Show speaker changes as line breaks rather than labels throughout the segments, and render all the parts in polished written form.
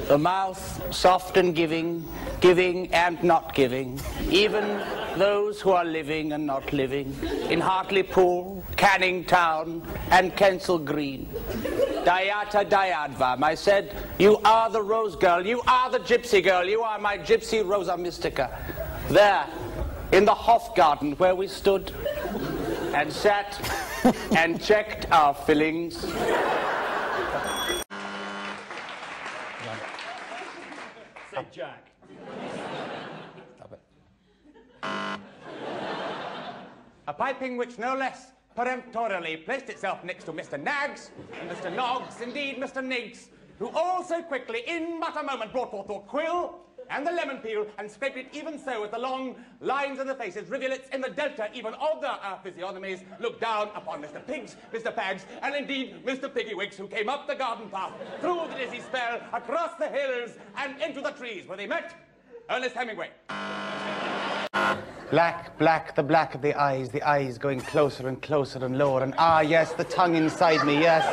The mouth soft and giving, giving and not giving, even those who are living and not living, in Hartlepool, Canning Town, and Kensal Green. Dayata Dayadvam, I said, you are the rose girl, you are the gypsy girl, you are my gypsy Rosa Mystica. There, in the Hofgarten where we stood and sat and checked our fillings.
Say Jack.
Stop it.
A piping which no less peremptorily placed itself next to Mr. Naggs and Mr. Noggs, indeed Mr. Niggs, who all so quickly, in but a moment, brought forth the quill and the lemon peel and scraped it even so as the long lines in the faces, rivulets in the delta even of their physiognomies, looked down upon Mr. Pigs, Mr. Pags, and indeed Mr. Piggywigs, who came up the garden path, through the dizzy spell, across the hills, and into the trees, where they met Ernest Hemingway.
Black, black, the black of the eyes going closer and closer and lower, and ah, yes, the tongue inside me, yes.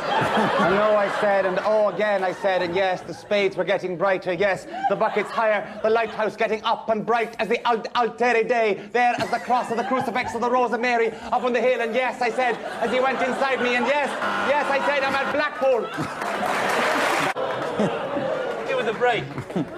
And no, I said, and oh, again I said, and yes, the spades were getting brighter, yes, the buckets higher, the lighthouse getting up and bright as the Altere Day, there as the cross of the crucifix of the Rose of Mary up on the hill, and yes, I said, as he went inside me, and yes, I said, I'm at Blackpool.
The break.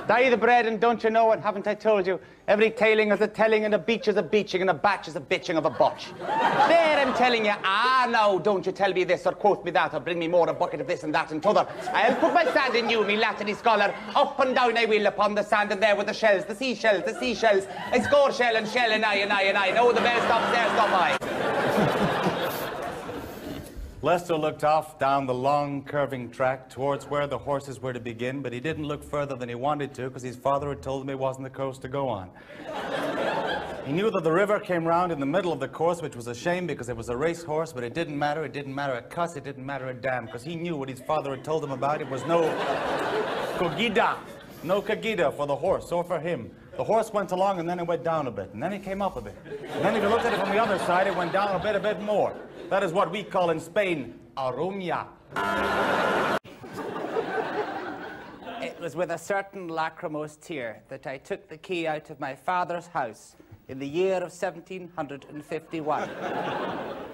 Die the bread, and don't you know what, haven't I told you? Every tailing is a telling, and a beach is a beaching, and a batch is a bitching of a botch. There I'm telling you, now, don't you tell me this, or quote me that, or bring me more a bucket of this and that and t'other. I'll put my sand in you, me Latiny scholar, up and down I will upon the sand, and there with the shells, the seashells, I score shell, and I, know the bell stops there, stop I.
Lester looked off down the long, curving track towards where the horses were to begin, but he didn't look further than he wanted to because his father had told him it wasn't the coast to go on. He knew that the river came round in the middle of the course, which was a shame because it was a racehorse, but it didn't matter a cuss, it didn't matter a damn, because he knew what his father had told him about. It was no cogida for the horse, or for him. The horse went along, and then it went down a bit, and then it came up a bit. And then if you looked at it from the other side, it went down a bit more. That is what we call in Spain, aromia.
It was with a certain lachrymose tear that I took the key out of my father's house in the year of 1751.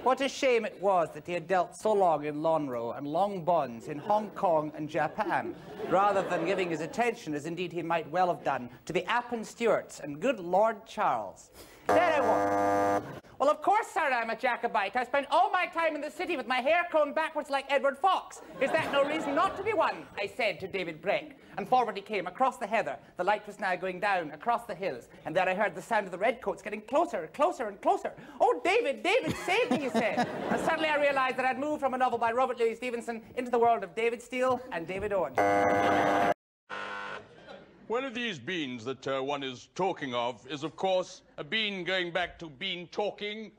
What a shame it was that he had dealt so long in Lonro and long bonds in Hong Kong and Japan, rather than giving his attention, as indeed he might well have done, to the Appin Stuarts and good Lord Charles. There I was. Well, of course, sir, I'm a Jacobite. I spent all my time in the city with my hair combed backwards like Edward Fox. Is that no reason not to be one? I said to David Brake. And forward he came, across the heather. The light was now going down, across the hills. And there I heard the sound of the redcoats getting closer, closer and closer. Oh, David, save me, he said. And suddenly I realized that I'd moved from a novel by Robert Louis Stevenson into the world of David Steele and David Owen.
One of these beans that one is talking of is, of course, a bean going back to bean talking,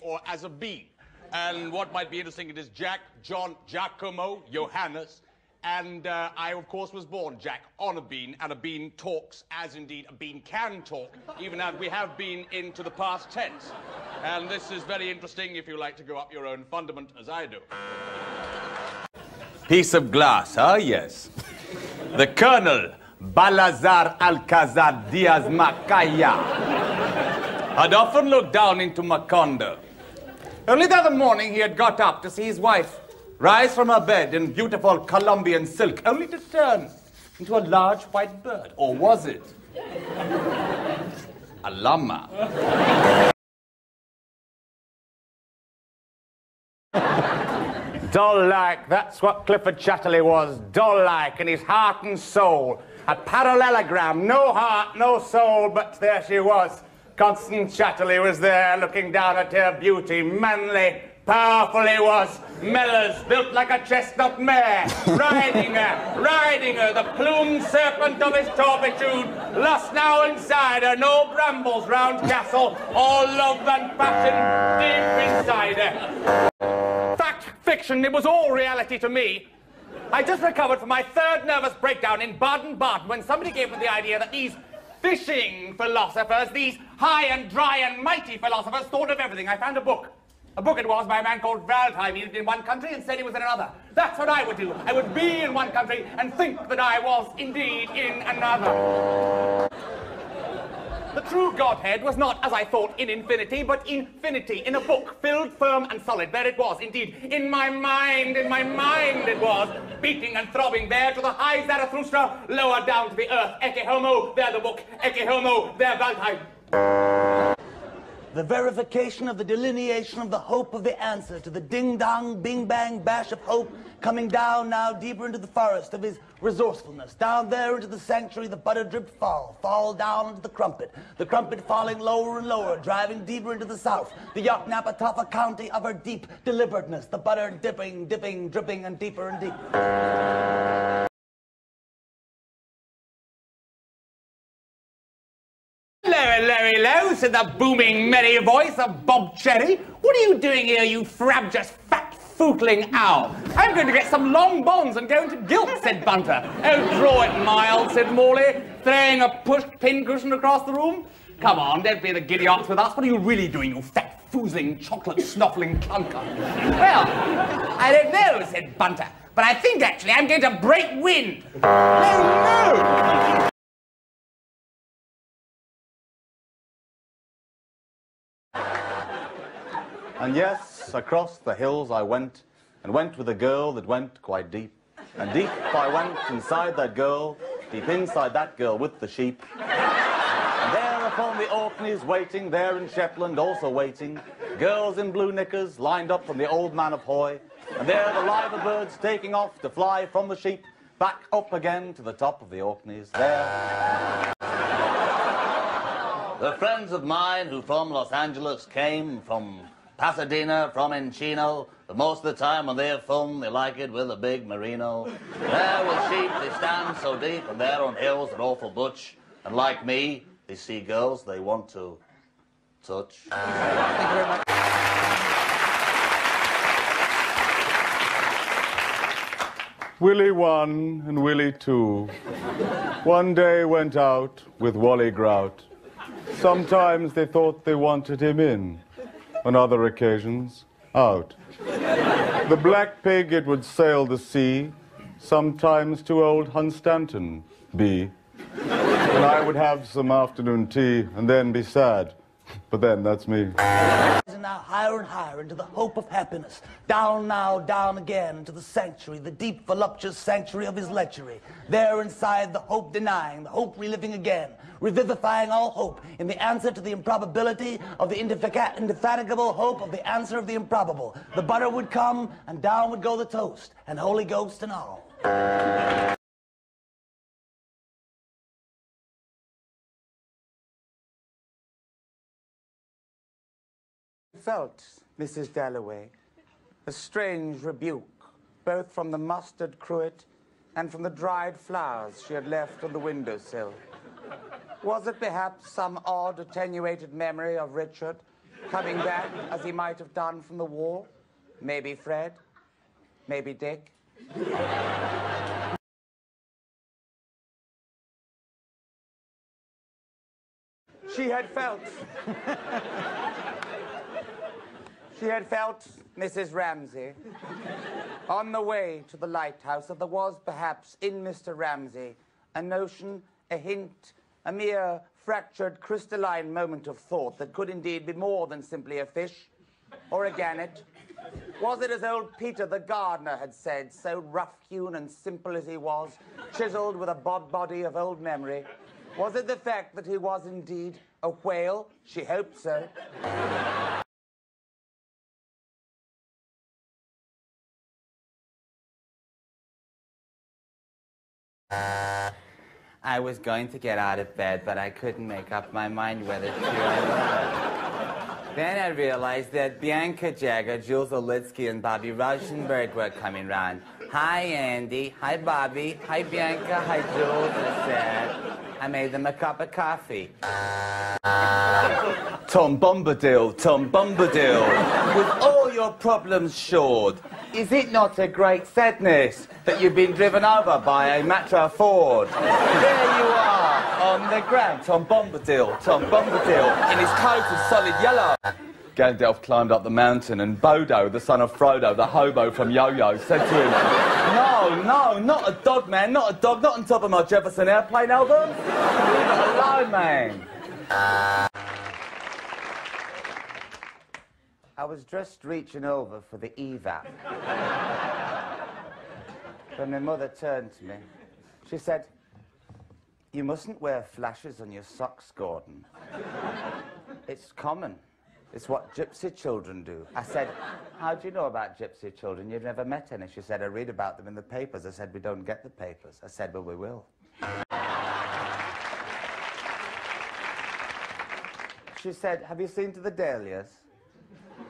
or as a bean. And what might be interesting, it is Jack, John, Giacomo, Johannes, and I, of course, was born, Jack, on a bean, and a bean talks as indeed a bean can talk, even as we have been into the past tense. And this is very interesting if you like to go up your own fundament, as I do.
Piece of glass, ah, yes. The Colonel Balazar Alcazar Diaz Macaya had often looked down into Macondo. Only the other morning he had got up to see his wife rise from her bed in beautiful Colombian silk, only to turn into a large white bird. Or was it a llama?
Dull-like, that's what Clifford Chatterley was, dull-like in his heart and soul. A parallelogram, no heart, no soul, but there she was. Constance Chatterley was there, looking down at her beauty, manly, powerful he was, Mellors, built like a chestnut mare, riding her, the plumed serpent of his turpitude, lost now inside her, no brambles round castle, all love and passion deep inside her. Fact, fiction, it was all reality to me. I just recovered from my third nervous breakdown in Baden-Baden when somebody gave me the idea that these fishing philosophers, these high and dry and mighty philosophers, thought of everything. I found a book A book it was by a man called Valentine. He lived in one country and said he was in another. That's what I would do. I would be in one country and think that I was indeed in another. The true Godhead was not, as I thought, in infinity, but infinity, in a book, filled, firm, and solid. There it was, indeed, in my mind it was, beating and throbbing there to the high Zarathustra, lower down to the earth. Ecce homo, there the book, ecce homo, there Valentine.
The verification of the delineation of the hope of the answer to the ding-dong, bing-bang, bash of hope, coming down now deeper into the forest of his resourcefulness. Down there into the sanctuary, the butter drip fall down into the crumpet falling lower and lower, driving deeper into the south. The Yoknapatawpha County of her deep deliberateness, the butter dipping, dripping, and deeper and deeper.
Hello, said the booming, merry voice of Bob Cherry. What are you doing here, you frabjous, fat, footling owl? I'm going to get some long bonds and go into gilt, said Bunter. Oh, draw it mild, said Morley, throwing a pushed pincushion across the room. Come on, don't be the giddy ox with us. What are you really doing, you fat, foozling, chocolate-snuffling clunker? Well, I don't know, said Bunter, but I think, actually, I'm going to break wind. No!
And yes, across the hills I went, and went with a girl that went quite deep. And deep I went inside that girl, deep inside that girl with the sheep. And there upon the Orkneys waiting, there in Shetland also waiting, girls in blue knickers lined up from the Old Man of Hoy. And there the liver birds taking off to fly from the sheep, back up again to the top of the Orkneys. There. The friends of mine who from Los Angeles came, from Pasadena, from Encino, but most of the time when they're fun, they like it with a big merino. There with sheep, they stand so deep, and there on hills they're awful butch. And like me, they see girls they want to touch. Thank you very much. Willie 1 and Willie 2 one day went out with Wally Grout. Sometimes they thought they wanted him in. On other occasions, out. The black pig, it would sail the sea, sometimes to old Hunstanton, B. And I would have some afternoon tea and then be sad. But then, that's me.
Now higher and higher into the hope of happiness. Down now, down again into the sanctuary, the deep, voluptuous sanctuary of his lechery. There inside, the hope denying, the hope reliving again, revivifying all hope in the answer to the improbability of the indefatigable hope of the answer of the improbable. The butter would come, and down would go the toast, and Holy Ghost and all.
Felt, Mrs. Dalloway, a strange rebuke, both from the mustard cruet and from the dried flowers she had left on the windowsill. Was it perhaps some odd, attenuated memory of Richard coming back as he might have done from the war? Maybe Fred? Maybe Dick? She had felt... She had felt, Mrs. Ramsay, on the way to the lighthouse, that there was perhaps in Mr. Ramsay a notion, a hint, a mere fractured crystalline moment of thought that could indeed be more than simply a fish or a gannet. Was it as old Peter the gardener had said, so rough-hewn and simple as he was, chiseled with a body of old memory? Was it the fact that he was indeed a whale? She hoped so.
I was going to get out of bed, but I couldn't make up my mind whether to or not. Then I realized that Bianca Jagger, Jules Olitsky, and Bobby Rauschenberg were coming round. Hi, Andy. Hi, Bobby. Hi, Bianca. Hi, Jules. I said. I made them a cup of coffee.
Tom Bombadil, with all your problems shored, is it not a great sadness that you've been driven over by a Matra Ford? There you are, on the ground, Tom Bombadil, in his coat of solid yellow.
Gandalf climbed up the mountain, and Bodo, the son of Frodo, the hobo from Yo-Yo, said to him, No, not a dog, man, not a dog, not on top of my Jefferson Airplane album. Leave it alone, man.
I was just reaching over for the evap when my mother turned to me. She said, "You mustn't wear flashes on your socks, Gordon. It's common. It's what gypsy children do." I said, "How do you know about gypsy children? You've never met any." She said, "I read about them in the papers." I said, "We don't get the papers." I said, "Well, we will." She said, "Have you seen To the Dahlias?"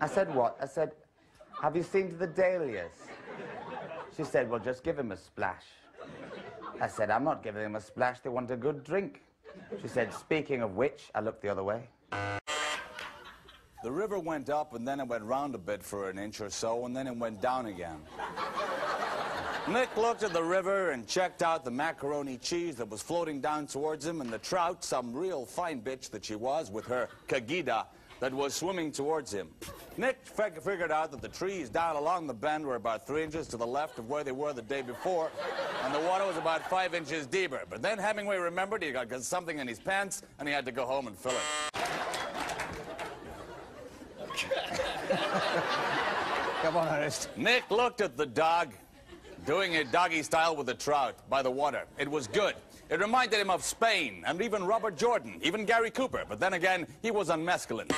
I said, "What?" I said, "Have you seen To the Dahlias?" She said, "Well, just give him a splash." I said, "I'm not giving him a splash. They want a good drink." She said, "Speaking of which," I looked the other way.
The river went up, and then it went round a bit for an inch or so, and then it went down again. Nick looked at the river and checked out the macaroni cheese that was floating down towards him, and the trout, some real fine bitch that she was, with her kagida, that was swimming towards him. Nick figured out that the trees down along the bend were about 3 inches to the left of where they were the day before, and the water was about 5 inches deeper. But then Hemingway remembered he got something in his pants, and he had to go home and fill it.
Come on, Ernest.
Nick looked at the dog, doing it doggy style with the trout by the water. It was good. It reminded him of Spain, and even Robert Jordan, even Gary Cooper. But then again, he was on mescaline.